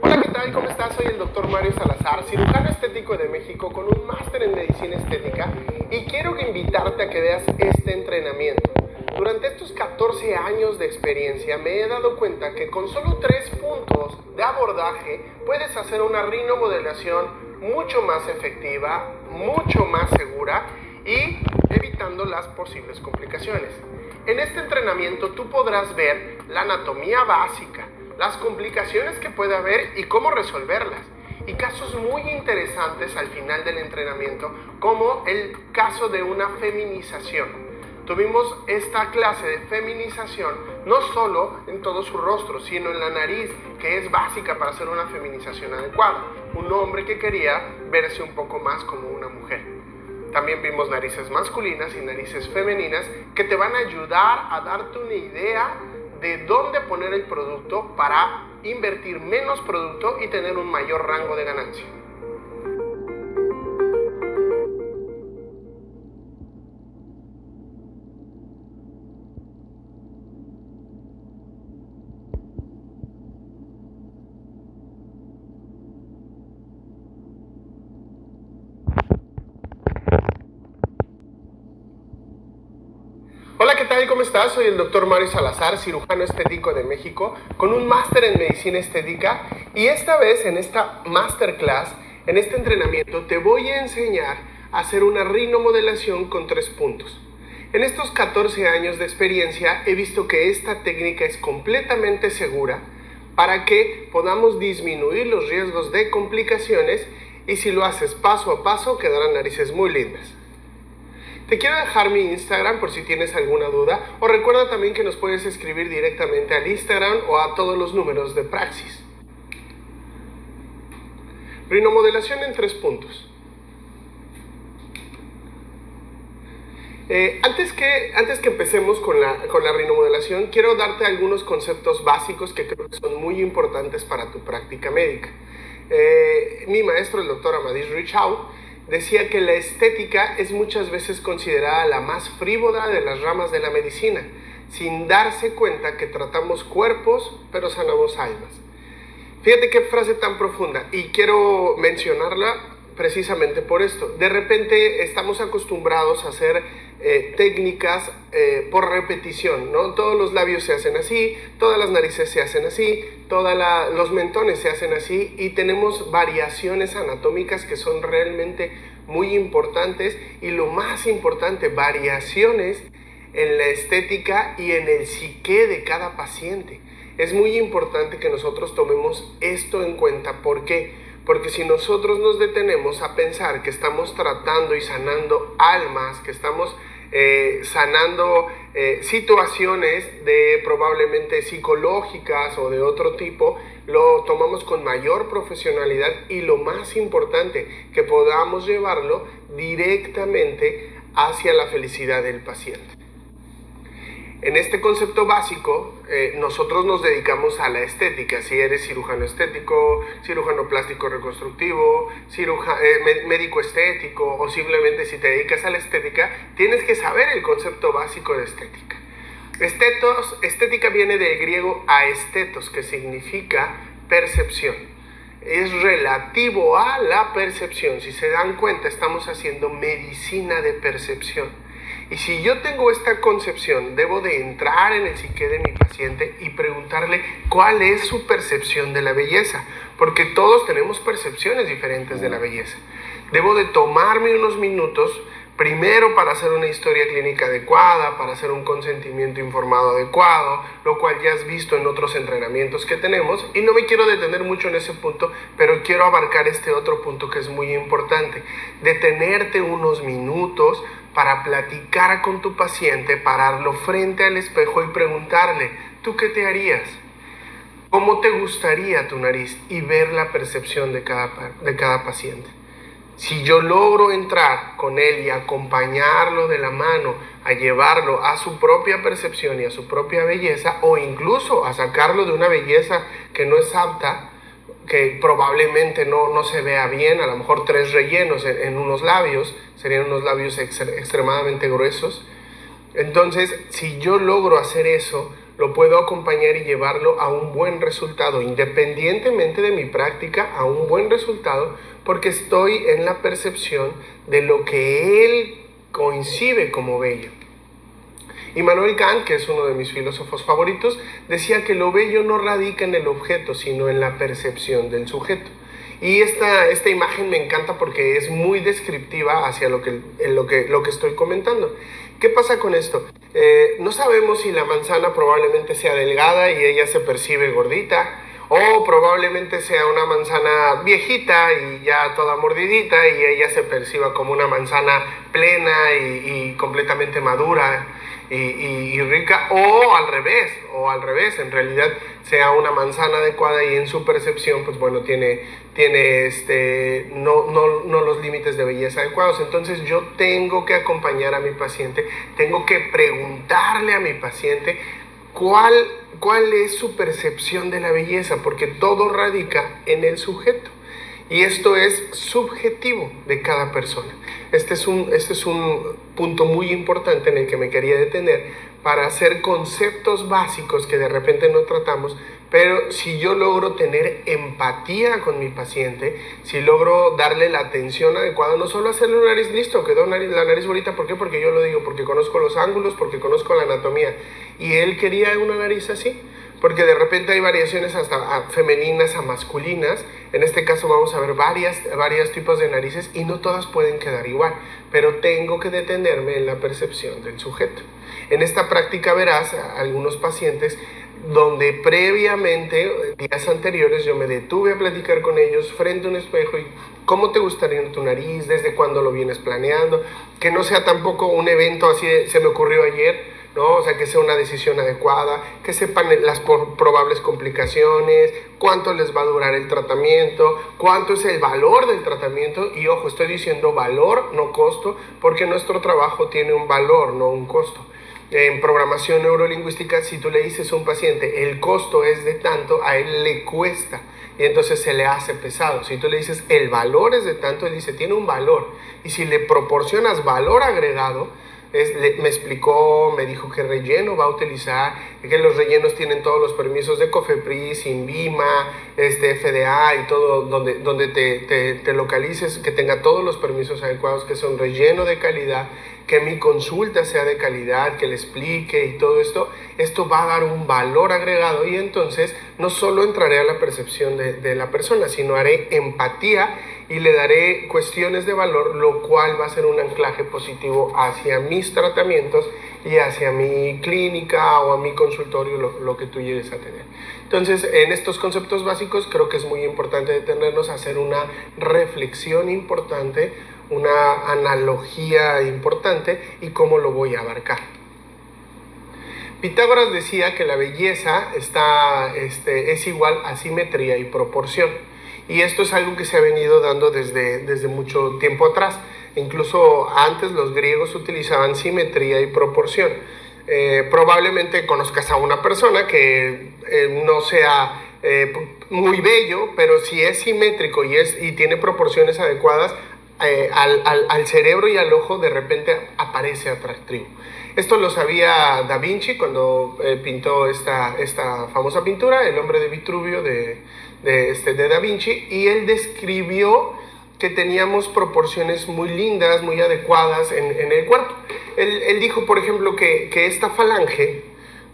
Hola, ¿qué tal? ¿Cómo estás? Soy el doctor Mario Salazar, cirujano estético de México con un máster en medicina estética y quiero invitarte a que veas este entrenamiento. Durante estos 14 años de experiencia me he dado cuenta que con solo 3 puntos de abordaje puedes hacer una rinomodelación mucho más efectiva, mucho más segura y evitando las posibles complicaciones. En este entrenamiento tú podrás ver la anatomía básica, las complicaciones que puede haber y cómo resolverlas. Y casos muy interesantes al final del entrenamiento, como el caso de una feminización. Tuvimos esta clase de feminización no solo en todo su rostro, sino en la nariz, que es básica para hacer una feminización adecuada. Un hombre que quería verse un poco más como una mujer. También vimos narices masculinas y narices femeninas que te van a ayudar a darte una idea de dónde poner el producto para invertir menos producto y tener un mayor rango de ganancia. Hola, ¿qué tal? ¿Cómo estás? Soy el doctor Mario Salazar, cirujano estético de México, con un máster en medicina estética y esta vez en esta masterclass, en este entrenamiento, te voy a enseñar a hacer una rinomodelación con 3 puntos. En estos 14 años de experiencia he visto que esta técnica es completamente segura para que podamos disminuir los riesgos de complicaciones y si lo haces paso a paso quedarán narices muy lindas. Te quiero dejar mi Instagram por si tienes alguna duda, o recuerda también que nos puedes escribir directamente al Instagram o a todos los números de Praxis. Rinomodelación en 3 puntos. Antes que empecemos con la rinomodelación, quiero darte algunos conceptos básicos que creo que son muy importantes para tu práctica médica. Mi maestro, el doctor Amadís Richau, decía que la estética es muchas veces considerada la más frívola de las ramas de la medicina, sin darse cuenta que tratamos cuerpos, pero sanamos almas. Fíjate qué frase tan profunda, y quiero mencionarla precisamente por esto. De repente estamos acostumbrados a hacer técnicas por repetición, ¿no? Todos los labios se hacen así, todas las narices se hacen así, los mentones se hacen así y tenemos variaciones anatómicas que son realmente muy importantes y lo más importante, variaciones en la estética y en el psique de cada paciente. Es muy importante que nosotros tomemos esto en cuenta. ¿Por qué? Porque si nosotros nos detenemos a pensar que estamos tratando y sanando almas, que estamos sanando situaciones de probablemente psicológicas o de otro tipo, lo tomamos con mayor profesionalidad y lo más importante, que podamos llevarlo directamente hacia la felicidad del paciente. En este concepto básico, nosotros nos dedicamos a la estética. Si eres cirujano estético, cirujano plástico reconstructivo, médico estético o simplemente si te dedicas a la estética, tienes que saber el concepto básico de estética. Estética viene del griego aestetos, que significa percepción. Es relativo a la percepción. Si se dan cuenta, estamos haciendo medicina de percepción. Y si yo tengo esta concepción, debo de entrar en el psique de mi paciente y preguntarle cuál es su percepción de la belleza, porque todos tenemos percepciones diferentes de la belleza. Debo de tomarme unos minutos, primero para hacer una historia clínica adecuada, para hacer un consentimiento informado adecuado, lo cual ya has visto en otros entrenamientos que tenemos, y no me quiero detener mucho en ese punto, pero quiero abarcar este otro punto que es muy importante, detenerte unos minutos para platicar con tu paciente, pararlo frente al espejo y preguntarle, ¿tú qué te harías? ¿Cómo te gustaría tu nariz? Y ver la percepción de cada paciente. Si yo logro entrar con él y acompañarlo de la mano, a llevarlo a su propia percepción y a su propia belleza, o incluso a sacarlo de una belleza que no es apta, que probablemente no se vea bien, a lo mejor 3 rellenos en unos labios, serían unos labios extremadamente gruesos. Entonces, si yo logro hacer eso, lo puedo acompañar y llevarlo a un buen resultado, independientemente de mi práctica, a un buen resultado, porque estoy en la percepción de lo que él concibe como bello. Immanuel Kant, que es uno de mis filósofos favoritos, decía que lo bello no radica en el objeto, sino en la percepción del sujeto. Y esta imagen me encanta porque es muy descriptiva hacia lo que estoy comentando. ¿Qué pasa con esto? No sabemos si la manzana probablemente sea delgada y ella se percibe gordita, o probablemente sea una manzana viejita y ya toda mordidita y ella se perciba como una manzana plena y completamente madura y rica, o al revés, en realidad sea una manzana adecuada y en su percepción, pues bueno, tiene no los límites de belleza adecuados. Entonces yo tengo que acompañar a mi paciente, tengo que preguntarle a mi paciente cuál es su percepción de la belleza, porque todo radica en el sujeto. Y esto es subjetivo de cada persona. Este es un punto muy importante en el que me quería detener para hacer conceptos básicos que de repente no tratamos, pero si yo logro tener empatía con mi paciente, si logro darle la atención adecuada, no solo hacerle una nariz, listo, quedó la nariz bonita, ¿por qué? Porque yo lo digo, porque conozco los ángulos, porque conozco la anatomía, y él quería una nariz así, porque de repente hay variaciones hasta femeninas a masculinas. En este caso vamos a ver varios tipos de narices y no todas pueden quedar igual, pero tengo que detenerme en la percepción del sujeto. En esta práctica verás a algunos pacientes donde previamente, días anteriores, yo me detuve a platicar con ellos frente a un espejo y cómo te gustaría tu nariz, desde cuándo lo vienes planeando, que no sea tampoco un evento así de, se me ocurrió ayer, ¿no? O sea, que sea una decisión adecuada, que sepan las probables complicaciones, cuánto les va a durar el tratamiento, cuánto es el valor del tratamiento. Y ojo, estoy diciendo valor, no costo, porque nuestro trabajo tiene un valor, no un costo. En programación neurolingüística, si tú le dices a un paciente el costo es de tanto, a él le cuesta y entonces se le hace pesado. Si tú le dices el valor es de tanto, él dice tiene un valor. Y si le proporcionas valor agregado, me explicó, me dijo qué relleno va a utilizar, que los rellenos tienen todos los permisos de COFEPRIS, INVIMA, FDA y todo, donde te localices, que tenga todos los permisos adecuados, que sea un relleno de calidad, que mi consulta sea de calidad, que le explique y todo esto va a dar un valor agregado y entonces no solo entraré a la percepción de la persona, sino haré empatía y le daré cuestiones de valor, lo cual va a ser un anclaje positivo hacia mis tratamientos y hacia mi clínica o a mi consultorio, lo que tú llegues a tener. Entonces, en estos conceptos básicos creo que es muy importante detenernos a hacer una reflexión importante, una analogía importante y cómo lo voy a abarcar. Pitágoras decía que la belleza es igual a simetría y proporción. Y esto es algo que se ha venido dando desde mucho tiempo atrás. Incluso antes los griegos utilizaban simetría y proporción. Probablemente conozcas a una persona que no sea muy bello, pero si es simétrico y tiene proporciones adecuadas, al cerebro y al ojo de repente aparece atractivo. Esto lo sabía Da Vinci cuando pintó esta famosa pintura, El hombre de Vitruvio de Da Vinci, y él describió que teníamos proporciones muy lindas, muy adecuadas en el cuerpo. Él dijo, por ejemplo, que esta falange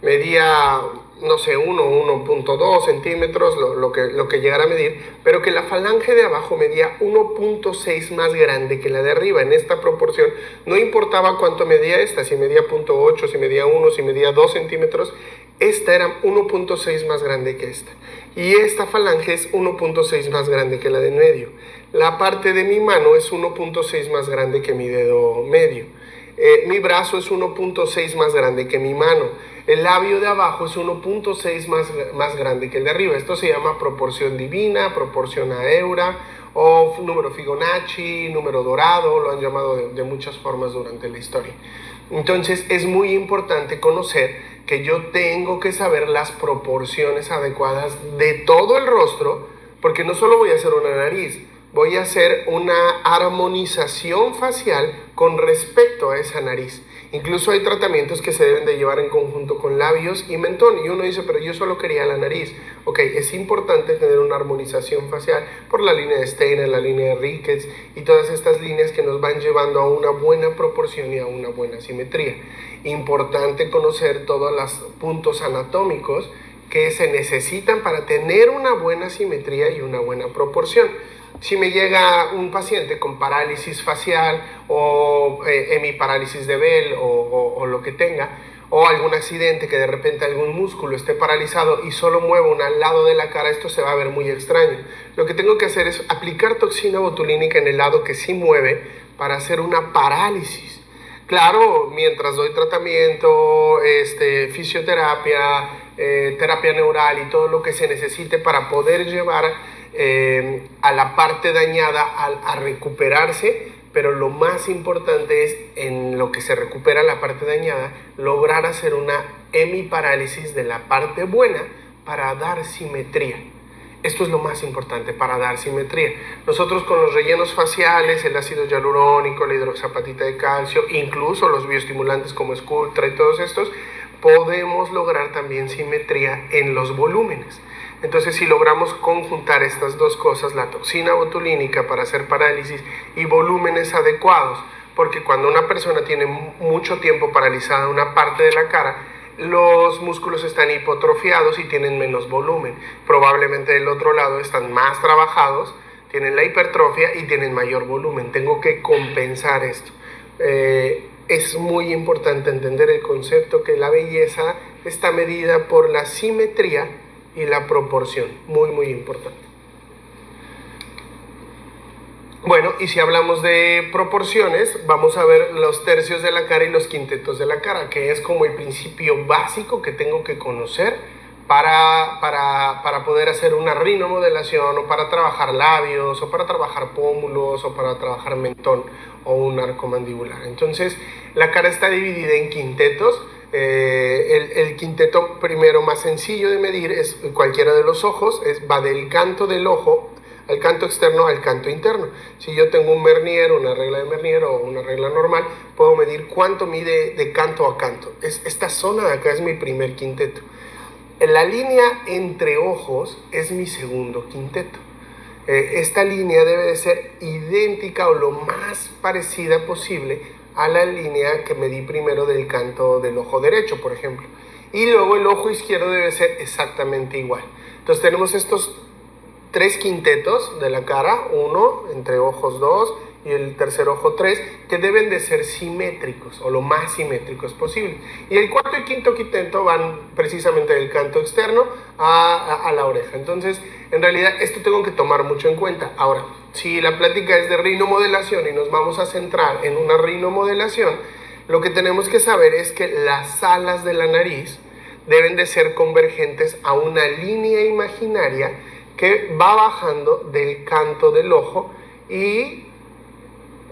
medía, no sé, 1.2 centímetros, lo que llegara a medir, pero que la falange de abajo medía 1.6 más grande que la de arriba. En esta proporción, no importaba cuánto medía esta, si medía 0.8, si medía 1, si medía 2 centímetros, esta era 1.6 más grande que esta. Y esta falange es 1.6 más grande que la de en medio. La parte de mi mano es 1.6 más grande que mi dedo medio. Mi brazo es 1.6 más grande que mi mano. El labio de abajo es 1.6 más grande que el de arriba. Esto se llama proporción divina, proporción Aeura o número Fibonacci, número dorado, lo han llamado de muchas formas durante la historia. Entonces es muy importante conocer que yo tengo que saber las proporciones adecuadas de todo el rostro, porque no solo voy a hacer una nariz, voy a hacer una armonización facial con respecto a esa nariz. Incluso hay tratamientos que se deben de llevar en conjunto con labios y mentón. Y uno dice, pero yo solo quería la nariz. Ok, es importante tener una armonización facial por la línea de Steiner, la línea de Ricketts y todas estas líneas que nos van llevando a una buena proporción y a una buena simetría. Importante conocer todos los puntos anatómicos que se necesitan para tener una buena simetría y una buena proporción. Si me llega un paciente con parálisis facial o hemiparálisis de Bell o lo que tenga, o algún accidente que de repente algún músculo esté paralizado y solo muevo un lado de la cara, esto se va a ver muy extraño. Lo que tengo que hacer es aplicar toxina botulínica en el lado que sí mueve para hacer una parálisis. Claro, mientras doy tratamiento, fisioterapia, terapia neural y todo lo que se necesite para poder llevar a la parte dañada a recuperarse, pero lo más importante es, en lo que se recupera la parte dañada, lograr hacer una hemiparálisis de la parte buena para dar simetría. Esto es lo más importante para dar simetría. Nosotros con los rellenos faciales, el ácido hialurónico, la hidroxapatita de calcio, incluso los bioestimulantes como Sculptra y todos estos, podemos lograr también simetría en los volúmenes. Entonces, si logramos conjuntar estas dos cosas, la toxina botulínica para hacer parálisis y volúmenes adecuados, porque cuando una persona tiene mucho tiempo paralizada una parte de la cara, los músculos están hipotrofiados y tienen menos volumen. Probablemente del otro lado están más trabajados, tienen la hipertrofia y tienen mayor volumen. Tengo que compensar esto. Es muy importante entender el concepto que la belleza está medida por la simetría y la proporción. Muy, muy importante. Bueno, y si hablamos de proporciones, vamos a ver los tercios de la cara y los quintetos de la cara, que es como el principio básico que tengo que conocer para poder hacer una rinomodelación, o para trabajar labios, o para trabajar pómulos, o para trabajar mentón o un arco mandibular. Entonces, la cara está dividida en quintetos. El quinteto primero más sencillo de medir es cualquiera de los ojos, va del canto del ojo al canto externo al canto interno. Si yo tengo un Vernier, una regla de Vernier o una regla normal, puedo medir cuánto mide de canto a canto. Esta zona de acá es mi primer quinteto. La línea entre ojos es mi segundo quinteto. Esta línea debe de ser idéntica o lo más parecida posible a la línea que medí primero del canto del ojo derecho, por ejemplo. Y luego el ojo izquierdo debe ser exactamente igual. Entonces tenemos estos tres quintetos de la cara, uno entre ojos 2 y el tercer ojo 3, que deben de ser simétricos o lo más simétricos posible. Y el cuarto y quinto quinteto van precisamente del canto externo a la oreja. Entonces, en realidad, esto tengo que tomar mucho en cuenta. Ahora, si la plática es de rinomodelación y nos vamos a centrar en una rinomodelación, lo que tenemos que saber es que las alas de la nariz deben de ser convergentes a una línea imaginaria que va bajando del canto del ojo y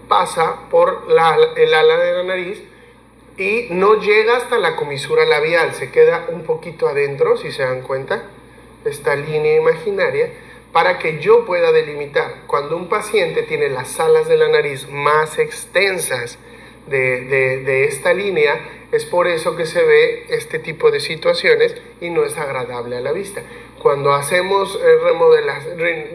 pasa por el ala de la nariz y no llega hasta la comisura labial, se queda un poquito adentro, si se dan cuenta, esta línea imaginaria, para que yo pueda delimitar. Cuando un paciente tiene las alas de la nariz más extensas de esta línea, es por eso que se ve este tipo de situaciones y no es agradable a la vista. Cuando hacemos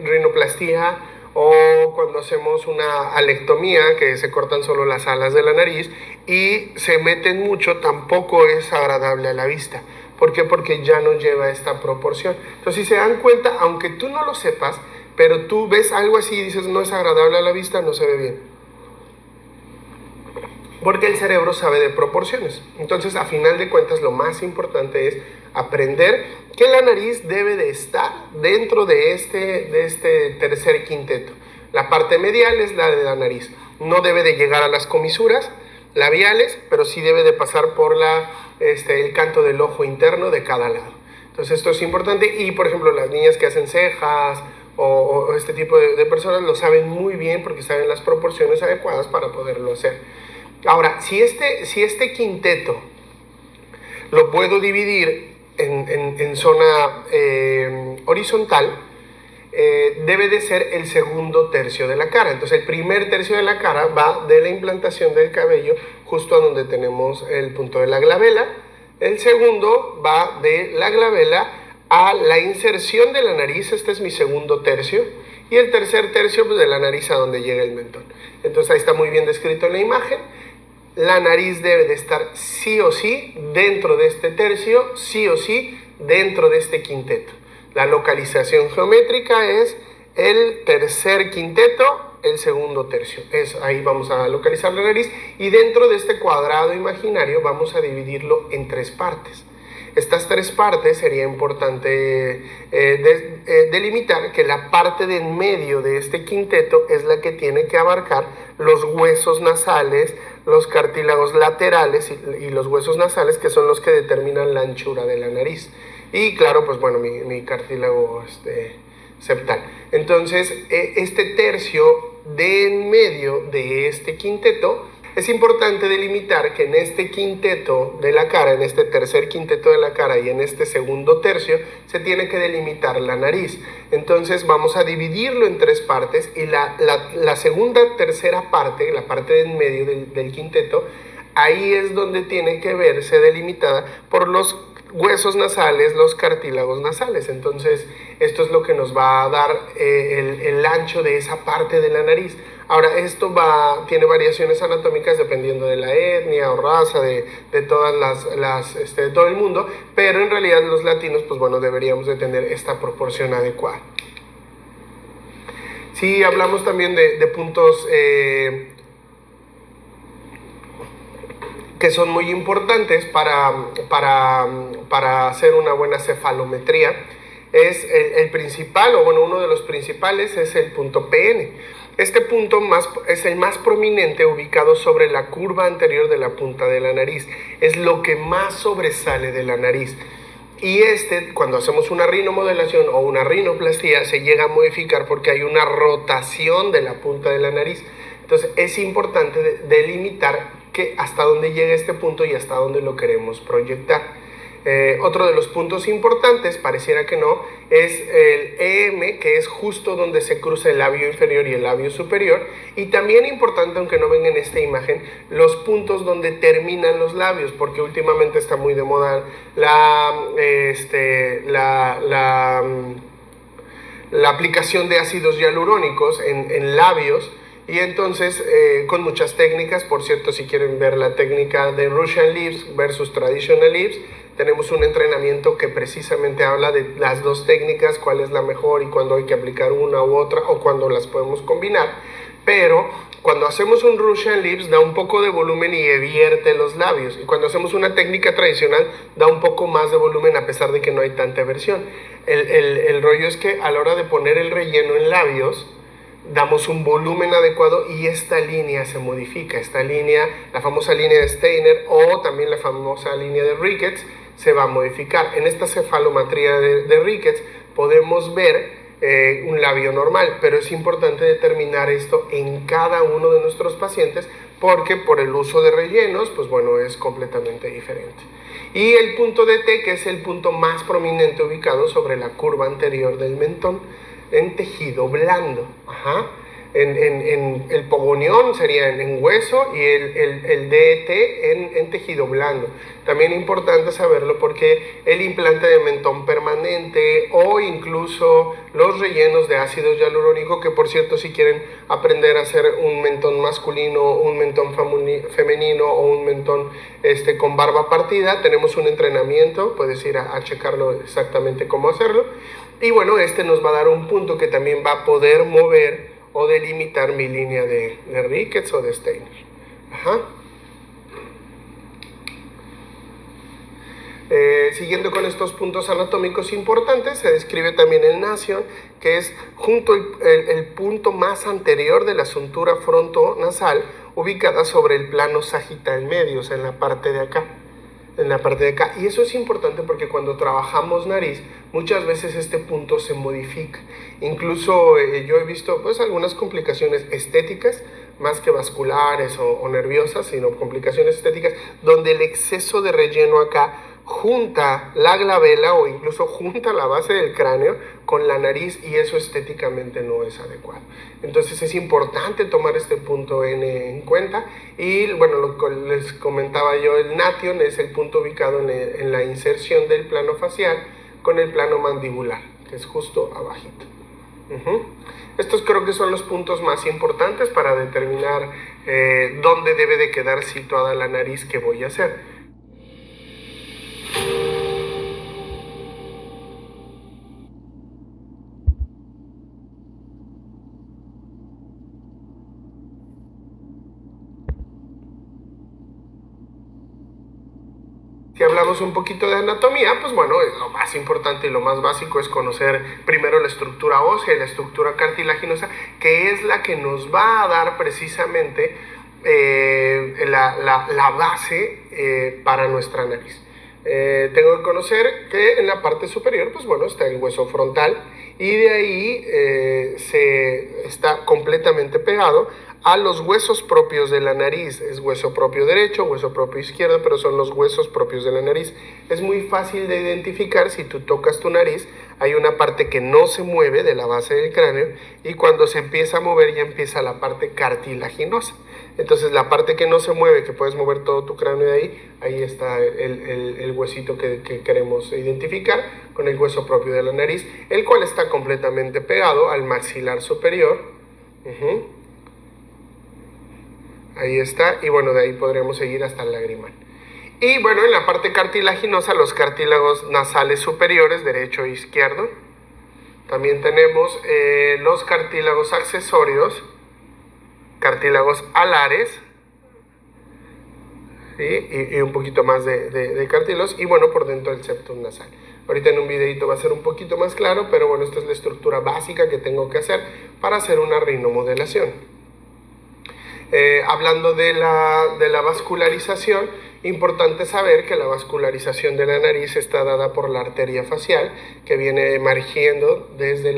rinoplastia o cuando hacemos una alectomía, que se cortan solo las alas de la nariz y se meten mucho, tampoco es agradable a la vista. ¿Por qué? Porque ya no lleva esta proporción. Entonces, si se dan cuenta, aunque tú no lo sepas, pero tú ves algo así y dices no es agradable a la vista, no se ve bien. Porque el cerebro sabe de proporciones. Entonces, a final de cuentas, lo más importante es aprender que la nariz debe de estar dentro de este tercer quinteto. La parte medial es la de la nariz. No debe de llegar a las comisuras labiales, pero sí debe de pasar por el canto del ojo interno de cada lado. Entonces, esto es importante. Y, por ejemplo, las niñas que hacen cejas o este tipo de personas lo saben muy bien porque saben las proporciones adecuadas para poderlo hacer. Ahora, si este quinteto lo puedo dividir en zona horizontal, debe de ser el segundo tercio de la cara. Entonces el primer tercio de la cara va de la implantación del cabello justo a donde tenemos el punto de la glabela. El segundo va de la glabela a la inserción de la nariz, este es mi segundo tercio, y el tercer tercio pues, de la nariz a donde llega el mentón. Entonces ahí está muy bien descrito en la imagen. La nariz debe de estar sí o sí dentro de este tercio, sí o sí dentro de este quinteto. La localización geométrica es el tercer quinteto, el segundo tercio. Ahí vamos a localizar la nariz y dentro de este cuadrado imaginario vamos a dividirlo en 3 partes. Estas 3 partes sería importante delimitar que la parte de en medio de este quinteto es la que tiene que abarcar los huesos nasales, los cartílagos laterales y los huesos nasales, que son los que determinan la anchura de la nariz. Y claro, pues bueno, mi cartílago septal. Entonces, este tercio de en medio de este quinteto, es importante delimitar que en este quinteto de la cara, en este tercer quinteto de la cara y en este segundo tercio, se tiene que delimitar la nariz. Entonces vamos a dividirlo en 3 partes y la segunda, tercera parte, la parte de en medio del quinteto, ahí es donde tiene que verse delimitada por los huesos nasales, los cartílagos nasales. Entonces esto es lo que nos va a dar el ancho de esa parte de la nariz. Ahora, esto tiene variaciones anatómicas dependiendo de la etnia o raza de todas de todo el mundo, pero en realidad los latinos, pues bueno, deberíamos de tener esta proporción adecuada. Sí, hablamos también de puntos que son muy importantes para hacer una buena cefalometría. Es el principal, o bueno, uno de los principales es el punto PN. Este punto es el más prominente, ubicado sobre la curva anterior de la punta de la nariz. Es lo que más sobresale de la nariz. Y cuando hacemos una rinomodelación o una rinoplastía, se llega a modificar porque hay una rotación de la punta de la nariz. Entonces es importante delimitar hasta dónde llega este punto y hasta dónde lo queremos proyectar. Otro de los puntos importantes, pareciera que no, es el EM, que es justo donde se cruza el labio inferior y el labio superior. Y también importante, aunque no ven en esta imagen, los puntos donde terminan los labios, porque últimamente está muy de moda la aplicación de ácidos hialurónicos en labios. Y entonces, con muchas técnicas, por cierto, si quieren ver la técnica de Russian Lips versus Traditional Lips, tenemos un entrenamiento que precisamente habla de las 2 técnicas, cuál es la mejor y cuándo hay que aplicar una u otra o cuándo las podemos combinar. Pero cuando hacemos un Russian Lips da un poco de volumen y vierte los labios. Y cuando hacemos una técnica tradicional da un poco más de volumen a pesar de que no hay tanta eversión. El rollo es que a la hora de poner el relleno en labios, damos un volumen adecuado y esta línea se modifica. Esta línea, la famosa línea de Steiner o también la famosa línea de Ricketts, se va a modificar. En esta cefalometría de Ricketts podemos ver un labio normal, pero es importante determinar esto en cada uno de nuestros pacientes porque por el uso de rellenos, pues bueno, es completamente diferente. Y el punto de T, que es el punto más prominente ubicado sobre la curva anterior del mentón, en tejido blando. En el pogoneón sería en hueso y el DET en tejido blando. También es importante saberlo porque el implante de mentón permanente o incluso los rellenos de ácido hialurónico, que por cierto, si quieren aprender a hacer un mentón masculino, un mentón femenino o un mentón con barba partida, tenemos un entrenamiento, puedes ir a checarlo exactamente cómo hacerlo. Y bueno, nos va a dar un punto que también va a poder mover o delimitar mi línea de Ricketts o de Steiner. Siguiendo con estos puntos anatómicos importantes, se describe también el nasion, que es junto el punto más anterior de la suntura frontonasal, ubicada sobre el plano sagital medio, o sea, en la parte de acá. Y eso es importante porque cuando trabajamos nariz, muchas veces este punto se modifica. Incluso yo he visto pues algunas complicaciones estéticas, más que vasculares o nerviosas, sino complicaciones estéticas, donde el exceso de relleno acá junta la glabela o incluso junta la base del cráneo con la nariz, y eso estéticamente no es adecuado. Entonces es importante tomar este punto N en cuenta. Y bueno, lo que les comentaba yo, el nation es el punto ubicado en la inserción del plano facial con el plano mandibular, que es justo abajito. Estos creo que son los puntos más importantes para determinar dónde debe de quedar situada la nariz que voy a hacer. Si hablamos un poquito de anatomía, pues bueno, lo más importante y lo más básico es conocer primero la estructura ósea y la estructura cartilaginosa, que es la que nos va a dar precisamente la base para nuestra nariz. Tengo que conocer que en la parte superior, pues bueno, está el hueso frontal, y de ahí se está completamente pegado a los huesos propios de la nariz. Es hueso propio derecho, hueso propio izquierdo, pero son los huesos propios de la nariz. Es muy fácil de identificar. Si tú tocas tu nariz, hay una parte que no se mueve de la base del cráneo, y cuando se empieza a mover ya empieza la parte cartilaginosa. Entonces la parte que no se mueve, que puedes mover todo tu cráneo de ahí está el huesito que queremos identificar con el hueso propio de la nariz, el cual está completamente pegado al maxilar superior. Ahí está, y bueno, de ahí podríamos seguir hasta el lagrimal. Y bueno, en la parte cartilaginosa, los cartílagos nasales superiores, derecho e izquierdo. También tenemos los cartílagos accesorios, cartílagos alares, ¿sí? Y un poquito más de cartílagos, y bueno, por dentro del septum nasal. Ahorita en un videito va a ser un poquito más claro, pero bueno, esta es la estructura básica que tengo que hacer para hacer una rinomodelación. Hablando de la vascularización, importante saber que la vascularización de la nariz está dada por la arteria facial, que viene emergiendo desde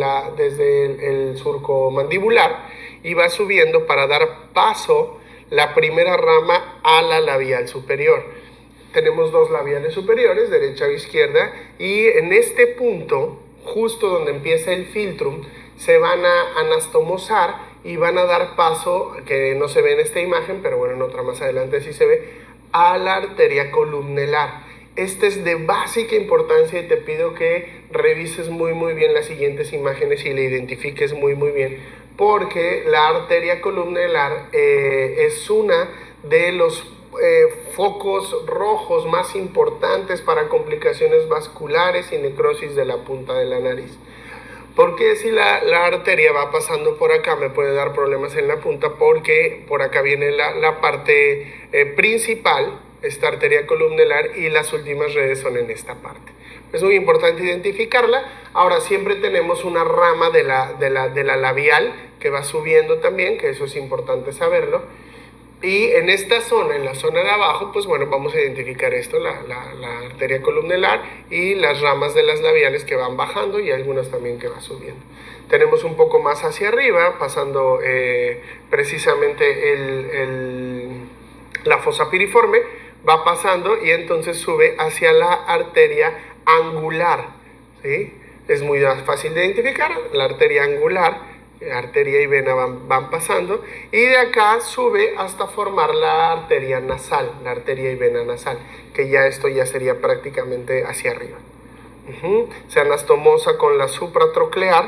el surco mandibular y va subiendo para dar paso la primera rama a la labial superior. Tenemos dos labiales superiores, derecha o izquierda, y en este punto, justo donde empieza el filtrum, se van a anastomosar y van a dar paso, que no se ve en esta imagen, pero bueno, en otra más adelante sí se ve, a la arteria columnelar. Este es de básica importancia y te pido que revises muy bien las siguientes imágenes y le identifiques muy bien, porque la arteria columnelar es una de los focos rojos más importantes para complicaciones vasculares y necrosis de la punta de la nariz. Porque si la arteria va pasando por acá me puede dar problemas en la punta, porque por acá viene la parte principal, esta arteria columnelar, y las últimas redes son en esta parte. Es muy importante identificarla. Ahora siempre tenemos una rama de la labial que va subiendo también, que eso es importante saberlo. Y en esta zona, en la zona de abajo, pues bueno, vamos a identificar esto, la arteria columnelar y las ramas de las labiales que van bajando y algunas también que van subiendo. Tenemos un poco más hacia arriba, pasando precisamente la fosa piriforme, va pasando y entonces sube hacia la arteria angular, ¿sí? Es muy fácil de identificar, la arteria angular. Arteria y vena van pasando, y de acá sube hasta formar la arteria nasal, la arteria y vena nasal, que ya esto ya sería prácticamente hacia arriba. Se anastomosa con la supratroclear,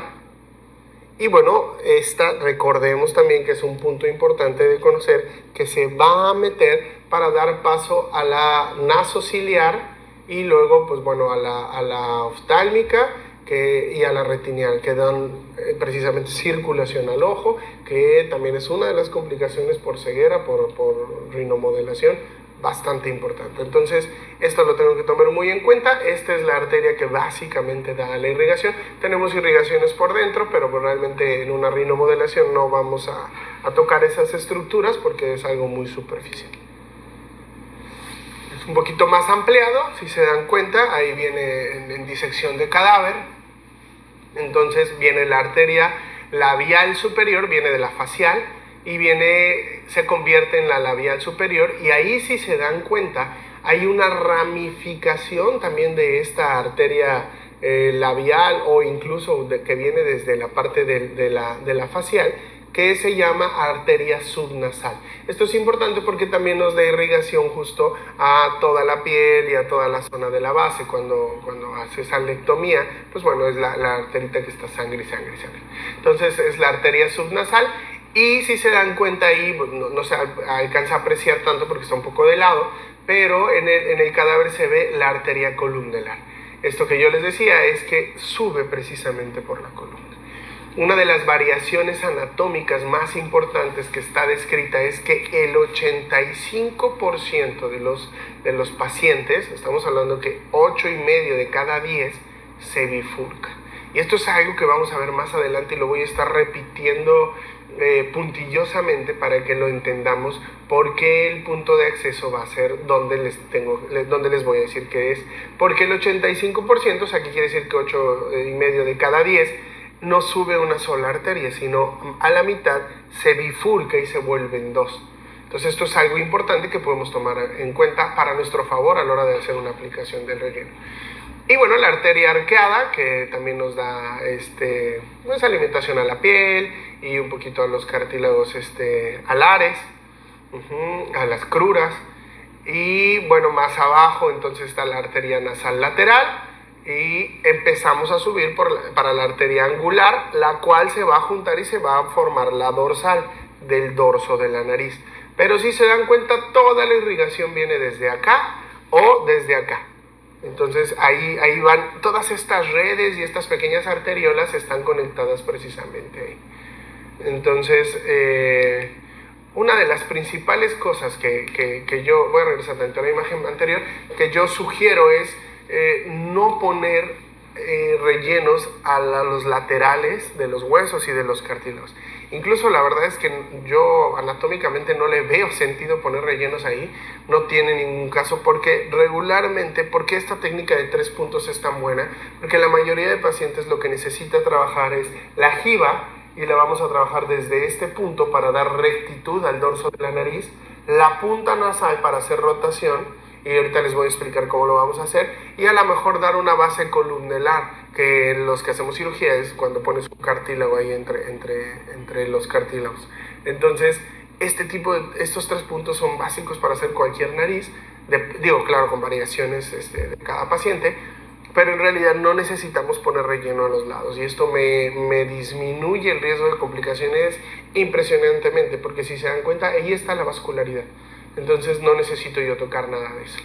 y bueno, esta recordemos también que es un punto importante de conocer, que se va a meter para dar paso a la nasociliar y luego pues bueno a la oftálmica y a la retinial, que dan precisamente circulación al ojo, que también es una de las complicaciones por ceguera, por rinomodelación, bastante importante. Entonces, esto lo tengo que tomar muy en cuenta. Esta es la arteria que básicamente da la irrigación. Tenemos irrigaciones por dentro, pero realmente en una rinomodelación no vamos a tocar esas estructuras porque es algo muy superficial. Es un poquito más ampliado, si se dan cuenta, ahí viene en disección de cadáver. Entonces viene la arteria labial superior, viene de la facial y se convierte en la labial superior, y ahí si se dan cuenta hay una ramificación también de esta arteria labial o incluso que viene desde la parte de la facial, que se llama arteria subnasal. Esto es importante porque también nos da irrigación justo a toda la piel y a toda la zona de la base. Cuando haces alectomía, pues bueno, es la arterita que está sangre. Entonces es la arteria subnasal, y si se dan cuenta ahí, pues no se alcanza a apreciar tanto porque está un poco de lado, pero en el cadáver se ve la arteria columnar. Esto que yo les decía es que sube precisamente por la columna. Una de las variaciones anatómicas más importantes que está descrita es que el 85% de los pacientes, estamos hablando que 8,5 de cada 10 se bifurca. Y esto es algo que vamos a ver más adelante y lo voy a estar repitiendo puntillosamente para que lo entendamos, porque el punto de acceso va a ser donde les voy a decir que es. Porque el 85%, o sea, que quiere decir que 8,5 de cada 10 no sube una sola arteria, sino a la mitad se bifurca y se vuelven dos. Entonces esto es algo importante que podemos tomar en cuenta para nuestro favor a la hora de hacer una aplicación del relleno. Y bueno, la arteria arqueada, que también nos da pues, alimentación a la piel y un poquito a los cartílagos alares, a las cruras. Y bueno, más abajo entonces está la arteria nasal lateral, y empezamos a subir para la arteria angular, la cual se va a juntar y se va a formar la dorsal del dorso de la nariz. Pero si se dan cuenta, toda la irrigación viene desde acá o desde acá. Entonces ahí van todas estas redes, y estas pequeñas arteriolas están conectadas precisamente ahí. Entonces una de las principales cosas que yo, voy a regresar tanto a la imagen anterior, que yo sugiero es no poner rellenos a los laterales de los huesos y de los cartílagos. Incluso la verdad es que yo anatómicamente no le veo sentido poner rellenos ahí, no tiene ningún caso, porque regularmente, porque esta técnica de 3 puntos es tan buena, porque la mayoría de pacientes lo que necesita trabajar es la giba, y la vamos a trabajar desde este punto para dar rectitud al dorso de la nariz, la punta nasal para hacer rotación, y ahorita les voy a explicar cómo lo vamos a hacer, y a lo mejor dar una base columnar, que los que hacemos cirugía es cuando pones un cartílago ahí entre los cartílagos. Entonces estos 3 puntos son básicos para hacer cualquier nariz, claro, con variaciones de cada paciente, pero en realidad no necesitamos poner relleno a los lados, y esto me disminuye el riesgo de complicaciones impresionantemente, porque si se dan cuenta, ahí está la vascularidad. Entonces no necesito yo tocar nada de eso.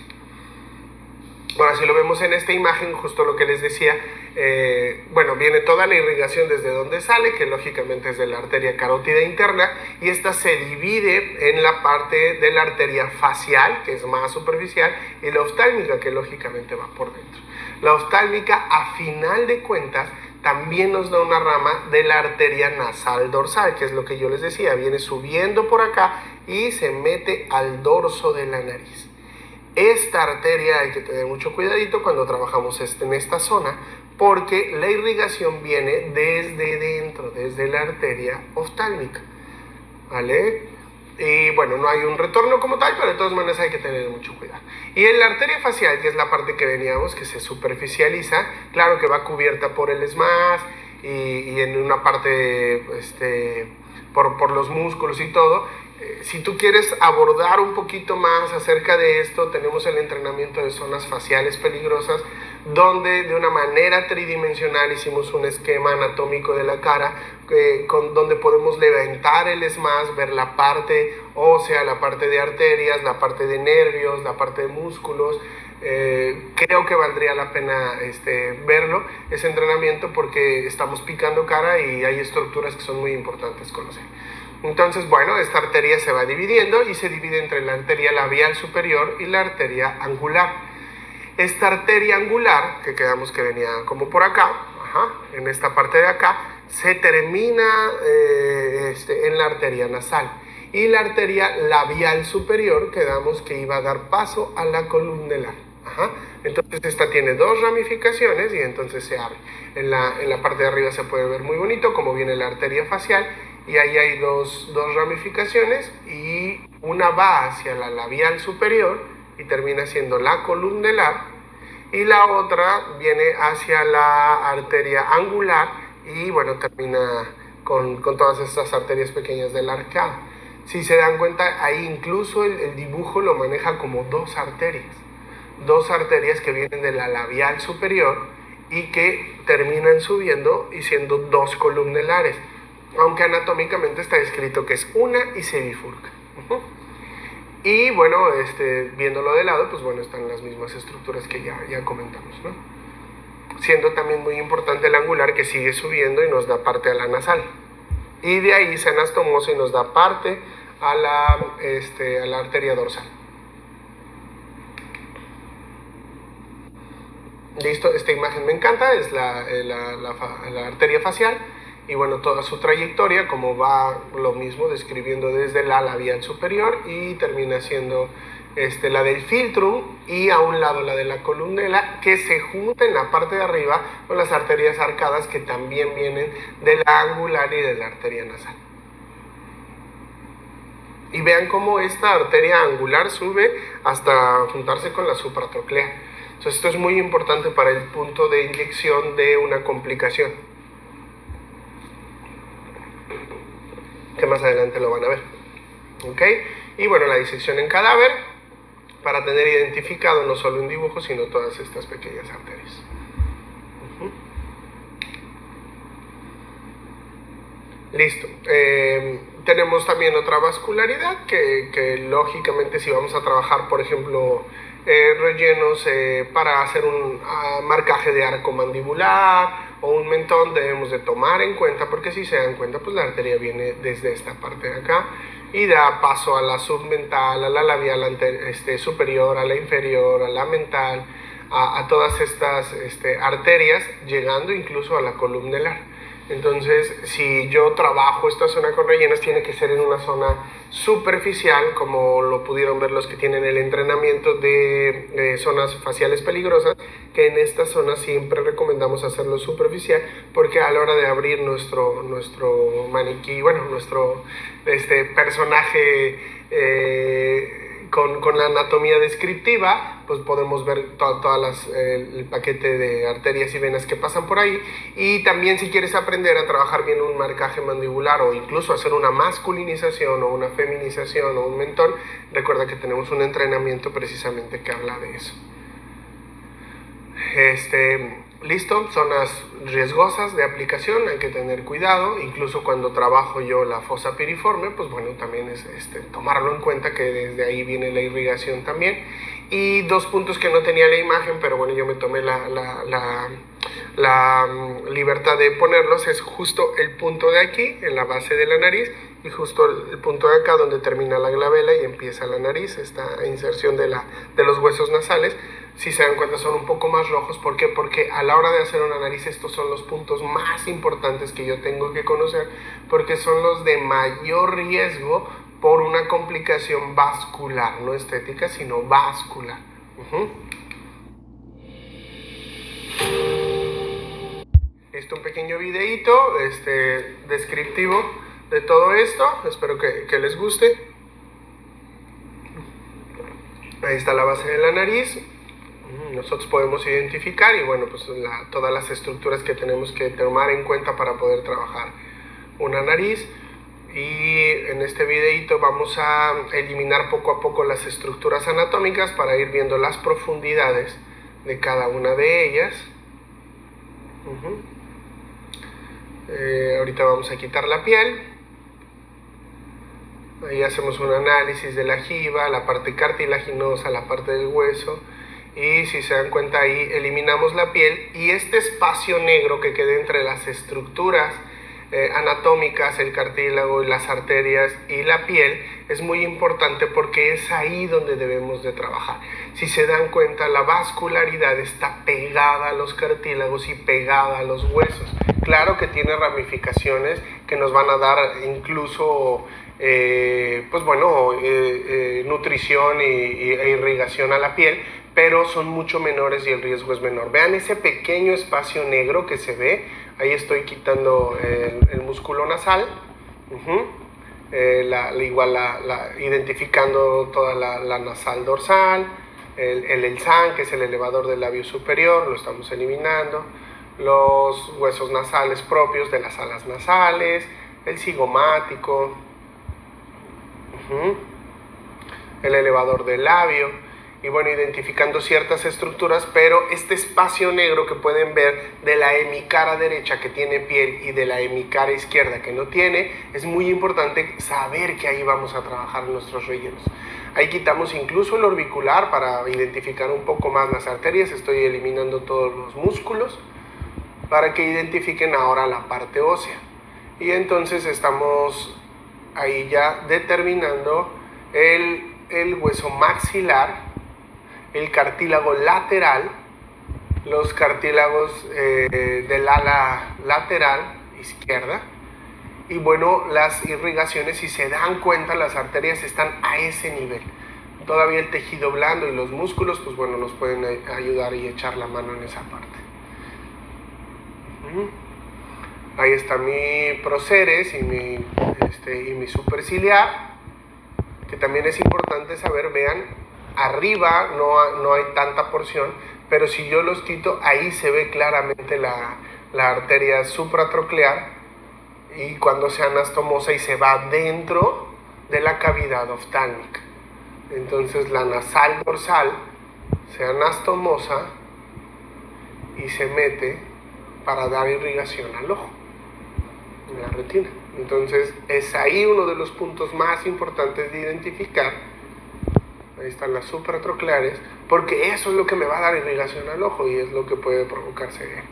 Bueno, si lo vemos en esta imagen, justo lo que les decía, viene toda la irrigación desde donde sale, que lógicamente es de la arteria carótida interna, y esta se divide en la parte de la arteria facial, que es más superficial, y la oftálmica, que lógicamente va por dentro. La oftálmica, a final de cuentas, también nos da una rama de la arteria nasal dorsal, que es lo que yo les decía, viene subiendo por acá y se mete al dorso de la nariz. Esta arteria hay que tener mucho cuidadito cuando trabajamos en esta zona, porque la irrigación viene desde dentro, desde la arteria oftálmica, ¿vale? Y bueno, no hay un retorno como tal, pero de todas maneras hay que tener mucho cuidado. Y en la arteria facial, que es la parte que veníamos, que se superficializa, claro que va cubierta por el esmaz y en una parte por los músculos y todo. Si tú quieres abordar un poquito más acerca de esto, tenemos el entrenamiento de zonas faciales peligrosas, donde de una manera tridimensional hicimos un esquema anatómico de la cara, donde podemos levantar el esmaz, ver la parte ósea, la parte de arterias, la parte de nervios, la parte de músculos. Creo que valdría la pena verlo, ese entrenamiento, porque estamos picando cara y hay estructuras que son muy importantes conocer. Entonces, bueno, esta arteria se va dividiendo y se divide entre la arteria labial superior y la arteria angular. Esta arteria angular, que quedamos que venía como por acá, en esta parte de acá, se termina en la arteria nasal. Y la arteria labial superior, quedamos que iba a dar paso a la columnar. Entonces esta tiene 2 ramificaciones y entonces se abre. En la parte de arriba se puede ver muy bonito como viene la arteria facial, y ahí hay 2 ramificaciones, y una va hacia la labial superior y termina siendo la columnelar, y la otra viene hacia la arteria angular y bueno, termina con todas estas arterias pequeñas de la arcada. Si se dan cuenta, ahí incluso el dibujo lo maneja como dos arterias que vienen de la labial superior y que terminan subiendo y siendo dos columnelares, aunque anatómicamente está escrito que es una y se bifurca. Y bueno, viéndolo de lado, pues bueno, están las mismas estructuras que ya comentamos, ¿no? Siendo también muy importante el angular, que sigue subiendo y nos da parte a la nasal. Y de ahí se anastomosa y nos da parte a la arteria dorsal. Listo, esta imagen me encanta, es la arteria facial. Y bueno, toda su trayectoria, como va lo mismo, describiendo desde la labial superior y termina siendo la del filtrum, y a un lado la de la columnela, que se junta en la parte de arriba con las arterias arcadas que también vienen de la angular y de la arteria nasal. Y vean cómo esta arteria angular sube hasta juntarse con la supratroclea. Entonces esto es muy importante para el punto de inyección de una complicación, que más adelante lo van a ver. ¿Ok? Y bueno, la disección en cadáver, para tener identificado no solo un dibujo, sino todas estas pequeñas arterias. Listo. Tenemos también otra vascularidad que lógicamente, si vamos a trabajar, por ejemplo, rellenos para hacer un marcaje de arco mandibular o un mentón, debemos de tomar en cuenta, porque si se dan cuenta, pues la arteria viene desde esta parte de acá y da paso a la submental, a la labial superior, a la inferior, a la mental, a todas estas arterias, llegando incluso a la columnelar. Entonces, si yo trabajo esta zona con rellenos, tiene que ser en una zona superficial, como lo pudieron ver los que tienen el entrenamiento de zonas faciales peligrosas, que en esta zona siempre recomendamos hacerlo superficial, porque a la hora de abrir nuestro maniquí, bueno, nuestro personaje con la anatomía descriptiva, pues podemos ver el paquete de arterias y venas que pasan por ahí. Y también, si quieres aprender a trabajar bien un marcaje mandibular, o incluso hacer una masculinización o una feminización o un mentón, recuerda que tenemos un entrenamiento precisamente que habla de eso. Listo, zonas riesgosas de aplicación, hay que tener cuidado. Incluso cuando trabajo yo la fosa piriforme, pues bueno, también es tomarlo en cuenta, que desde ahí viene la irrigación también. Y dos puntos que no tenía la imagen, pero bueno, yo me tomé la libertad de ponerlos, es justo el punto de aquí, en la base de la nariz, y justo el punto de acá donde termina la glabela y empieza la nariz, esta inserción de los huesos nasales. Si se dan cuenta, son un poco más rojos. ¿Por qué? Porque a la hora de hacer una nariz, estos son los puntos más importantes que yo tengo que conocer, porque son los de mayor riesgo por una complicación vascular, no estética, sino vascular. Listo, un pequeño videíto descriptivo de todo esto. Espero que les guste. Ahí está la base de la nariz. Nosotros podemos identificar, y bueno, pues todas las estructuras que tenemos que tomar en cuenta para poder trabajar una nariz. Y en este videito vamos a eliminar poco a poco las estructuras anatómicas para ir viendo las profundidades de cada una de ellas. Ahorita vamos a quitar la piel. Ahí hacemos un análisis de la jiba, la parte cartilaginosa, la parte del hueso. Y si se dan cuenta, ahí eliminamos la piel, y este espacio negro que queda entre las estructuras anatómicas, el cartílago y las arterias y la piel, es muy importante, porque es ahí donde debemos de trabajar. Si se dan cuenta, la vascularidad está pegada a los cartílagos y pegada a los huesos. Claro que tiene ramificaciones que nos van a dar incluso nutrición e irrigación a la piel, pero son mucho menores y el riesgo es menor. Vean ese pequeño espacio negro que se ve. Ahí estoy quitando el músculo nasal, identificando toda la nasal dorsal, el san, que es el elevador del labio superior, lo estamos eliminando. Los huesos nasales propios de las alas nasales, el cigomático, el elevador del labio. Y bueno, identificando ciertas estructuras, pero este espacio negro que pueden ver de la hemicara derecha que tiene piel y de la hemicara izquierda que no tiene, es muy importante saber que ahí vamos a trabajar nuestros rellenos. Ahí quitamos incluso el orbicular para identificar un poco más las arterias. Estoy eliminando todos los músculos para que identifiquen ahora la parte ósea. Y entonces estamos ahí ya determinando el hueso maxilar, el cartílago lateral, los cartílagos del ala lateral izquierda. Y bueno, las irrigaciones, si se dan cuenta, las arterias están a ese nivel. Todavía el tejido blando y los músculos, pues bueno, nos pueden ayudar y echar la mano en esa parte. Ahí está mi proceres y mi superciliar, que también es importante saber. Vean, arriba no hay tanta porción, pero si yo los quito, ahí se ve claramente la arteria supratroclear, y cuando se anastomosa y se va dentro de la cavidad oftálmica. Entonces la nasal dorsal se anastomosa y se mete para dar irrigación al ojo, en la retina. Entonces es ahí uno de los puntos más importantes de identificar. Ahí están las supratrocleares, porque eso es lo que me va a dar irrigación al ojo y es lo que puede provocar ceguera.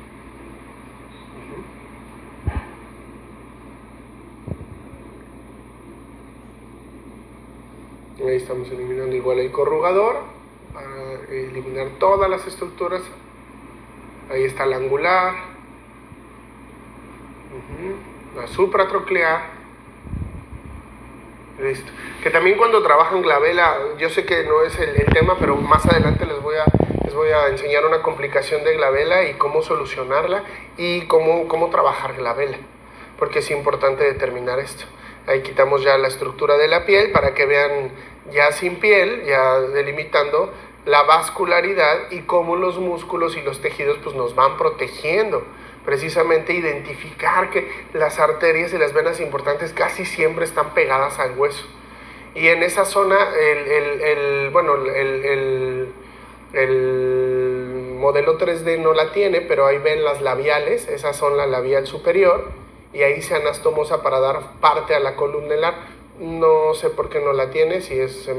Ahí estamos eliminando igual el corrugador para eliminar todas las estructuras. Ahí está el angular, la supratroclear. Listo. Que también cuando trabajan glabela, yo sé que no es el tema, pero más adelante les voy a enseñar una complicación de glabela y cómo solucionarla y cómo trabajar glabela, porque es importante determinar esto. Ahí quitamos ya la estructura de la piel para que vean ya sin piel, ya delimitando la vascularidad y cómo los músculos y los tejidos pues nos van protegiendo. Precisamente identificar que las arterias y las venas importantes casi siempre están pegadas al hueso. Y en esa zona el modelo 3D no la tiene, pero ahí ven las labiales, esas son la labial superior, y ahí se anastomosa para dar parte a la columnelar. No sé por qué no la tiene, si es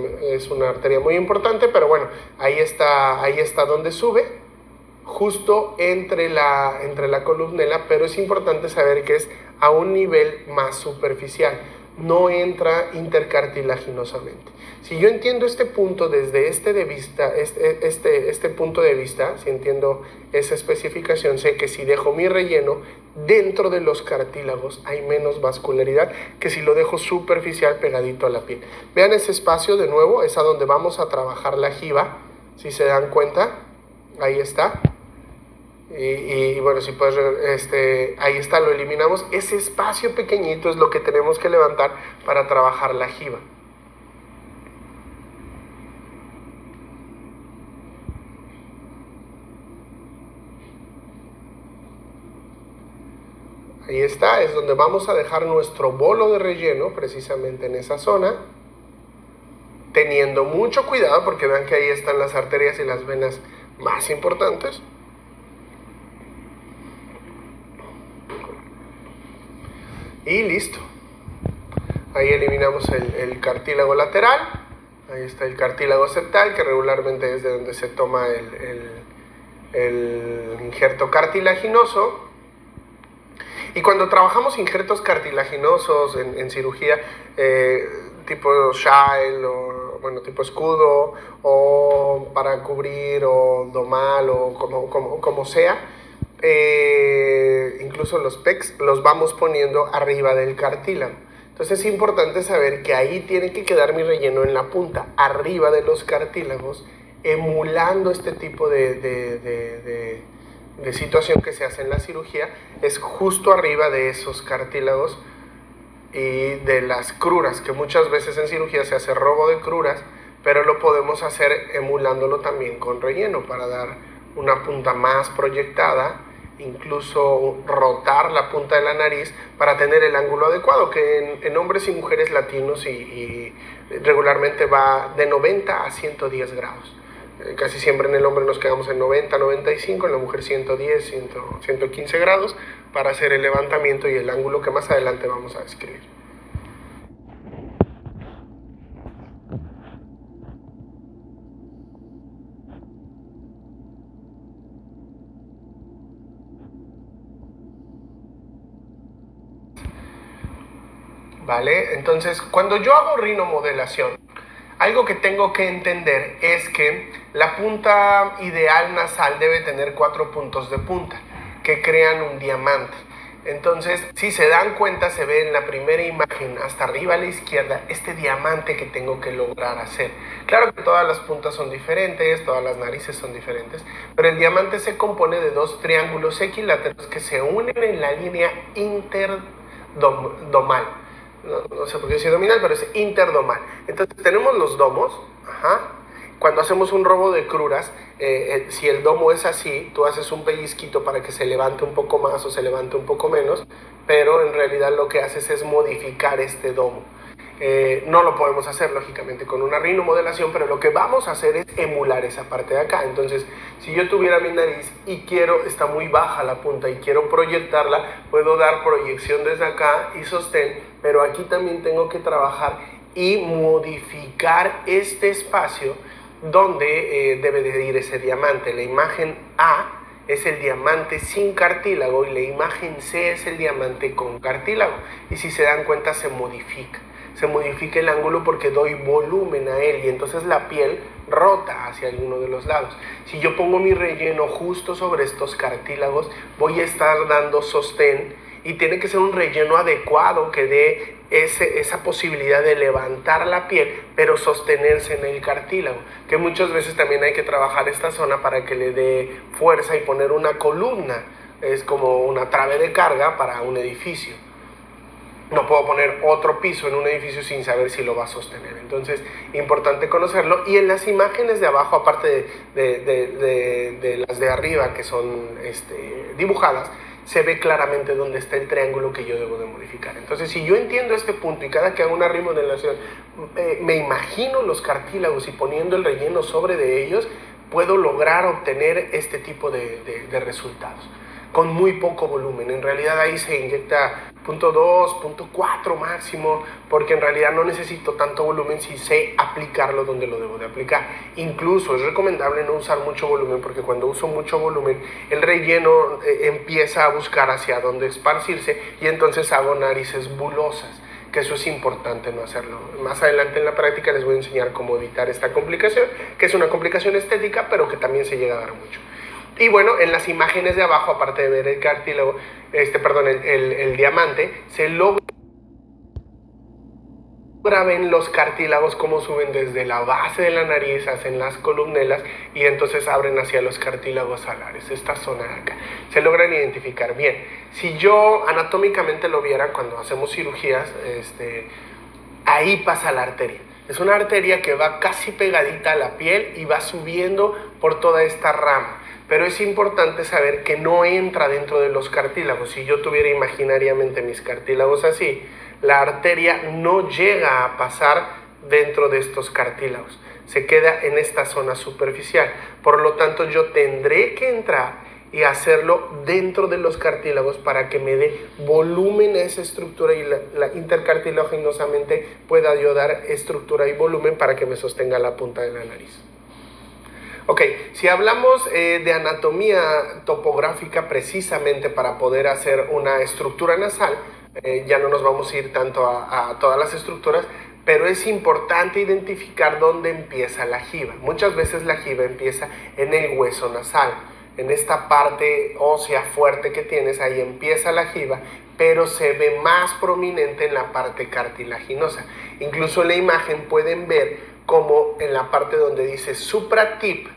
una arteria muy importante, pero bueno, ahí está donde sube, justo entre la columnela, pero es importante saber que es a un nivel más superficial, no entra intercartilaginosamente. Si yo entiendo este punto desde este punto de vista, si entiendo esa especificación, sé que si dejo mi relleno dentro de los cartílagos hay menos vascularidad que si lo dejo superficial pegadito a la piel. Vean ese espacio de nuevo, es a donde vamos a trabajar la jiba, si se dan cuenta, ahí está. Y bueno, si puedes, ahí está, lo eliminamos. Ese espacio pequeñito es lo que tenemos que levantar para trabajar la jiba. Ahí está, es donde vamos a dejar nuestro bolo de relleno, precisamente en esa zona, teniendo mucho cuidado porque vean que ahí están las arterias y las venas más importantes. Y listo. Ahí eliminamos el cartílago lateral. Ahí está el cartílago septal, que regularmente es de donde se toma el injerto cartilaginoso. Y cuando trabajamos injertos cartilaginosos en cirugía, tipo Shield, o bueno, tipo escudo, o para cubrir, o domal, o como sea, incluso los PECs los vamos poniendo arriba del cartílago. Entonces es importante saber que ahí tiene que quedar mi relleno en la punta, arriba de los cartílagos, emulando este tipo de situación que se hace en la cirugía. Es justo arriba de esos cartílagos y de las cruras, que muchas veces en cirugía se hace robo de cruras, pero lo podemos hacer emulándolo también con relleno para dar una punta más proyectada, incluso rotar la punta de la nariz para tener el ángulo adecuado, que en hombres y mujeres latinos y regularmente va de 90 a 110 grados. Casi siempre en el hombre nos quedamos en 90, 95, en la mujer 110, 115 grados para hacer el levantamiento y el ángulo que más adelante vamos a describir. ¿Vale? Entonces, cuando yo hago rinomodelación, algo que tengo que entender es que la punta ideal nasal debe tener 4 puntos de punta que crean un diamante. Entonces, si se dan cuenta, se ve en la primera imagen hasta arriba a la izquierda este diamante que tengo que lograr hacer. Claro que todas las puntas son diferentes, todas las narices son diferentes, pero el diamante se compone de 2 triángulos equiláteros que se unen en la línea interdomal. No sé por qué decir dominal, pero es interdomal. Entonces tenemos los domos. Cuando hacemos un robo de cruras, si el domo es así, tú haces un pellizquito para que se levante un poco más o se levante un poco menos, pero en realidad lo que haces es modificar este domo. No lo podemos hacer lógicamente con una rinomodelación, pero lo que vamos a hacer es emular esa parte de acá. Entonces, si yo tuviera mi nariz y está muy baja la punta y quiero proyectarla, puedo dar proyección desde acá y sostén, pero aquí también tengo que trabajar y modificar este espacio donde debe de ir ese diamante. La imagen A es el diamante sin cartílago y la imagen C es el diamante con cartílago. Y si se dan cuenta, se modifica el ángulo porque doy volumen a él y entonces la piel rota hacia alguno de los lados. Si yo pongo mi relleno justo sobre estos cartílagos, voy a estar dando sostén y tiene que ser un relleno adecuado que dé esa posibilidad de levantar la piel, pero sostenerse en el cartílago, que muchas veces también hay que trabajar esta zona para que le dé fuerza y poner una columna. Es como una trave de carga para un edificio. No puedo poner otro piso en un edificio sin saber si lo va a sostener. Entonces, importante conocerlo. Y en las imágenes de abajo, aparte de las de arriba que son dibujadas, se ve claramente dónde está el triángulo que yo debo de modificar. Entonces, si yo entiendo este punto y cada que hago una remodelación me imagino los cartílagos y poniendo el relleno sobre de ellos, puedo lograr obtener este tipo de resultados con muy poco volumen. En realidad ahí se inyecta 0.2, 0.4 máximo, porque en realidad no necesito tanto volumen si sé aplicarlo donde lo debo de aplicar. Incluso es recomendable no usar mucho volumen, porque cuando uso mucho volumen el relleno empieza a buscar hacia dónde esparcirse y entonces hago narices bulosas, que eso es importante no hacerlo. Más adelante en la práctica les voy a enseñar cómo evitar esta complicación, que es una complicación estética, pero que también se llega a dar mucho. Y bueno, en las imágenes de abajo, aparte de ver el cartílago, el diamante, se logra ven los cartílagos cómo suben desde la base de la nariz, hacen las columnelas y entonces abren hacia los cartílagos alares, esta zona de acá. Se logran identificar bien. Si yo anatómicamente lo viera cuando hacemos cirugías, ahí pasa la arteria. Es una arteria que va casi pegadita a la piel y va subiendo por toda esta rama. Pero es importante saber que no entra dentro de los cartílagos. Si yo tuviera imaginariamente mis cartílagos así, la arteria no llega a pasar dentro de estos cartílagos. Se queda en esta zona superficial. Por lo tanto, yo tendré que entrar y hacerlo dentro de los cartílagos para que me dé volumen a esa estructura y la intercartilaginosamente pueda yo dar estructura y volumen para que me sostenga la punta de la nariz. Ok, si hablamos de anatomía topográfica precisamente para poder hacer una estructura nasal, ya no nos vamos a ir tanto a todas las estructuras, pero es importante identificar dónde empieza la jiba. Muchas veces la jiba empieza en el hueso nasal, en esta parte ósea fuerte que tienes, ahí empieza la jiba, pero se ve más prominente en la parte cartilaginosa. Incluso en la imagen pueden ver como en la parte donde dice supratip,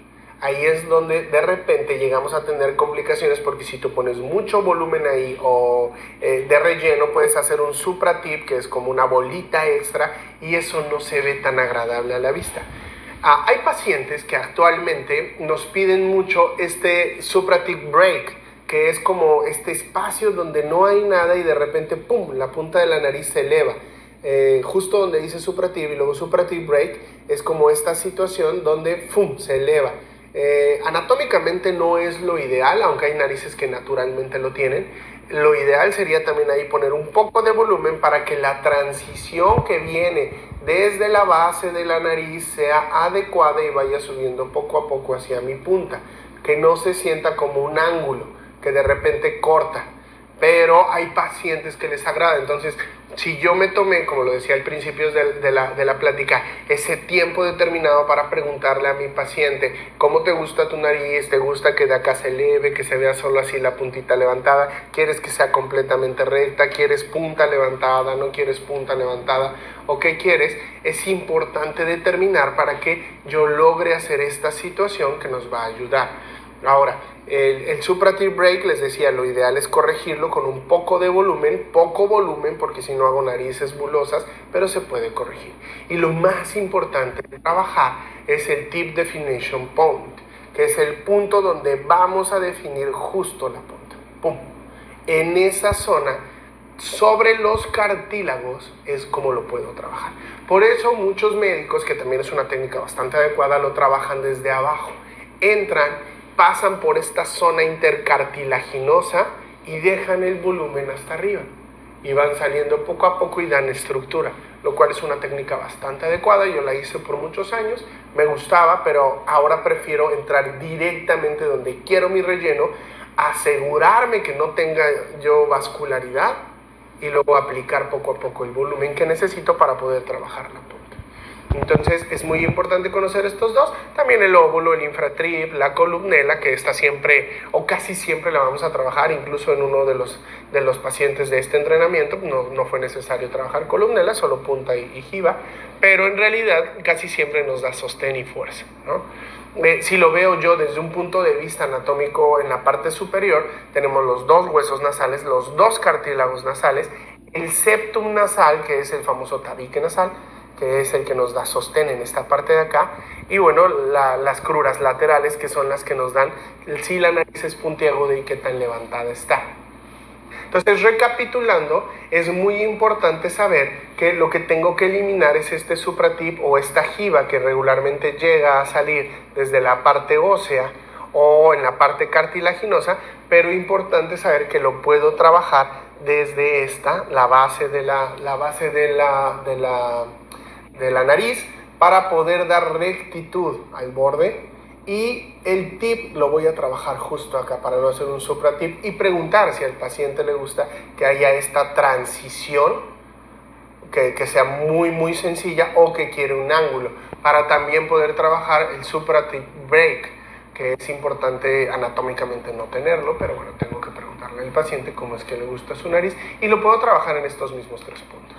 ahí es donde de repente llegamos a tener complicaciones, porque si tú pones mucho volumen ahí o de relleno, puedes hacer un supratip, que es como una bolita extra, y eso no se ve tan agradable a la vista. Hay pacientes que actualmente nos piden mucho este supratip break, que es como este espacio donde no hay nada y de repente, ¡pum!, la punta de la nariz se eleva. Justo donde dice supratip y luego supratip break, es como esta situación donde, ¡pum!, se eleva. Anatómicamente no es lo ideal, aunque hay narices que naturalmente lo tienen. Lo ideal sería también ahí poner un poco de volumen para que la transición que viene desde la base de la nariz sea adecuada y vaya subiendo poco a poco hacia mi punta, que no se sienta como un ángulo que de repente corta. Pero hay pacientes que les agrada. Entonces, si yo me tomé, como lo decía al principio de la plática, ese tiempo determinado para preguntarle a mi paciente, ¿cómo te gusta tu nariz? ¿Te gusta que de acá se eleve, que se vea solo así la puntita levantada? ¿Quieres que sea completamente recta? ¿Quieres punta levantada? ¿No quieres punta levantada? ¿O qué quieres? Es importante determinar para que yo logre hacer esta situación que nos va a ayudar. Ahora, el supratip break, les decía, lo ideal es corregirlo con un poco de volumen, poco volumen, porque si no hago narices bulosas, pero se puede corregir. Y lo más importante de trabajar es el tip definition point, que es el punto donde vamos a definir justo la punta. ¡Pum! En esa zona, sobre los cartílagos, es como lo puedo trabajar. Por eso muchos médicos, que también es una técnica bastante adecuada, lo trabajan desde abajo. Entran, pasan por esta zona intercartilaginosa y dejan el volumen hasta arriba. Y van saliendo poco a poco y dan estructura, lo cual es una técnica bastante adecuada. Yo la hice por muchos años, me gustaba, pero ahora prefiero entrar directamente donde quiero mi relleno, asegurarme que no tenga yo vascularidad y luego aplicar poco a poco el volumen que necesito para poder trabajar la punta. Entonces es muy importante conocer estos dos. También el óvulo, el infratrip, la columnela, que está siempre o casi siempre la vamos a trabajar. Incluso en uno de los pacientes de este entrenamiento no fue necesario trabajar columnela, solo punta y jiba, pero en realidad casi siempre nos da sostén y fuerza, ¿no? Si lo veo yo desde un punto de vista anatómico, en la parte superior tenemos los dos huesos nasales, los dos cartílagos nasales, el septum nasal, que es el famoso tabique nasal, que es el que nos da sostén en esta parte de acá, y bueno, las cruras laterales, que son las que nos dan si la nariz es puntiaguda y qué tan levantada está. Entonces, recapitulando, es muy importante saber que lo que tengo que eliminar es este supratip o esta jiba que regularmente llega a salir desde la parte ósea o en la parte cartilaginosa, pero importante saber que lo puedo trabajar desde la base de la nariz, para poder dar rectitud al borde. Y el tip lo voy a trabajar justo acá para no hacer un supratip y preguntar si al paciente le gusta que haya esta transición, que sea muy muy sencilla, o que quiere un ángulo, para también poder trabajar el supratip break, que es importante anatómicamente no tenerlo, pero bueno, tengo que preguntarle al paciente cómo es que le gusta su nariz y lo puedo trabajar en estos mismos 3 puntos.